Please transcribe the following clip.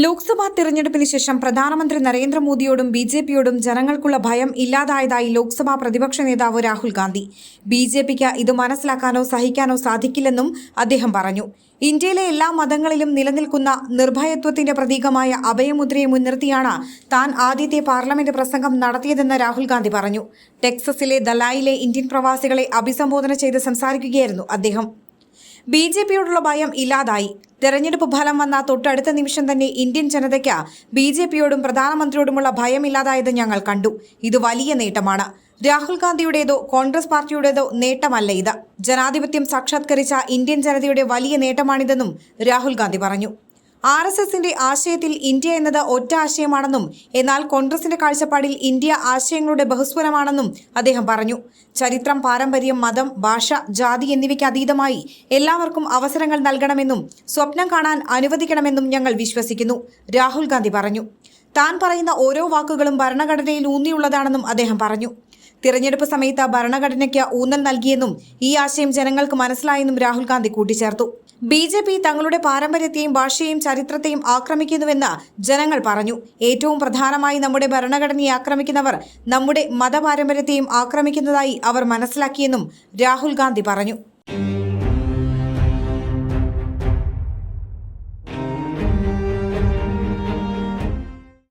ലോക്സഭാ തിരഞ്ഞെടുപ്പിന് ശേഷം പ്രധാനമന്ത്രി നരേന്ദ്രമോദിയോടും ബിജെപിയോടും ജനങ്ങൾക്കുള്ള ഭയം ഇല്ലാതായതായി ലോക്സഭാ പ്രതിപക്ഷ നേതാവ് രാഹുൽ ഗാന്ധി. ബിജെപിക്ക് ഇത് മനസ്സിലാക്കാനോ സഹിക്കാനോ സാധിക്കില്ലെന്നും അദ്ദേഹം പറഞ്ഞു. ഇന്ത്യയിലെ എല്ലാ മതങ്ങളിലും നിലനിൽക്കുന്ന നിർഭയത്വത്തിന്റെ പ്രതീകമായ അഭയമുദ്രയെ മുൻനിർത്തിയാണ് താൻ ആദ്യത്തെ പാർലമെന്റ് പ്രസംഗം നടത്തിയതെന്ന് രാഹുൽ ഗാന്ധി പറഞ്ഞു. ടെക്സസിലെ ദലായിലെ ഇന്ത്യൻ പ്രവാസികളെ അഭിസംബോധന ചെയ്ത് സംസാരിക്കുകയായിരുന്നു അദ്ദേഹം. ബിജെപിയോടുള്ള ഭയം ഇല്ലാതായി. തെരഞ്ഞെടുപ്പ് ഫലം വന്ന തൊട്ടടുത്ത നിമിഷം തന്നെ ഇന്ത്യൻ ജനതയ്ക്ക് ബിജെപിയോടും പ്രധാനമന്ത്രിയോടുമുള്ള ഭയം ഇല്ലാതായത് ഞങ്ങൾ കണ്ടു. ഇത് വലിയ നേട്ടമാണ്. രാഹുൽ ഗാന്ധിയുടേതോ കോൺഗ്രസ് പാർട്ടിയുടേതോ നേട്ടമല്ല ഇത്. ജനാധിപത്യം സാക്ഷാത്കരിച്ച ഇന്ത്യൻ ജനതയുടെ വലിയ നേട്ടമാണിതെന്നും രാഹുൽ ഗാന്ധി പറഞ്ഞു. RSSന്റെ ആശയത്തിൽ ഇന്ത്യ എന്നത് ഒറ്റ ആശയമാണെന്നും എന്നാൽ കോൺഗ്രസിന്റെ കാഴ്ചപ്പാടിൽ ഇന്ത്യ ആശയങ്ങളുടെ ബഹുസ്വരമാണെന്നും അദ്ദേഹം പറഞ്ഞു. ചരിത്രം, പാരമ്പര്യം, മതം, ഭാഷ, ജാതി എന്നിവയ്ക്ക് അതീതമായി എല്ലാവർക്കും അവസരങ്ങൾ നൽകണമെന്നും സ്വപ്നം കാണാൻ അനുവദിക്കണമെന്നും ഞങ്ങൾ വിശ്വസിക്കുന്നു, രാഹുൽ ഗാന്ധി പറഞ്ഞു. താൻ പറയുന്ന ഓരോ വാക്കുകളും ഭരണഘടനയിൽ ഊന്നിയുള്ളതാണെന്നും അദ്ദേഹം പറഞ്ഞു. തിരഞ്ഞെടുപ്പ് സമയത്ത് ഭരണഘടനയ്ക്ക് ഊന്നൽ നൽകിയെന്നും ഈ ആശയം ജനങ്ങൾക്ക് മനസ്സിലായെന്നും രാഹുൽ ഗാന്ധി കൂട്ടിച്ചേർത്തു. ബിജെപി തങ്ങളുടെ പാരമ്പര്യത്തെയും ഭാഷയെയും ചരിത്രത്തെയും ആക്രമിക്കുന്നുവെന്ന് ജനങ്ങൾ പറഞ്ഞു. ഏറ്റവും പ്രധാനമായി നമ്മുടെ ഭരണഘടനയെ ആക്രമിക്കുന്നവർ നമ്മുടെ മതപാരമ്പര്യത്തെയും ആക്രമിക്കുന്നതായി അവർ മനസ്സിലാക്കിയെന്നും രാഹുൽ ഗാന്ധി പറഞ്ഞു.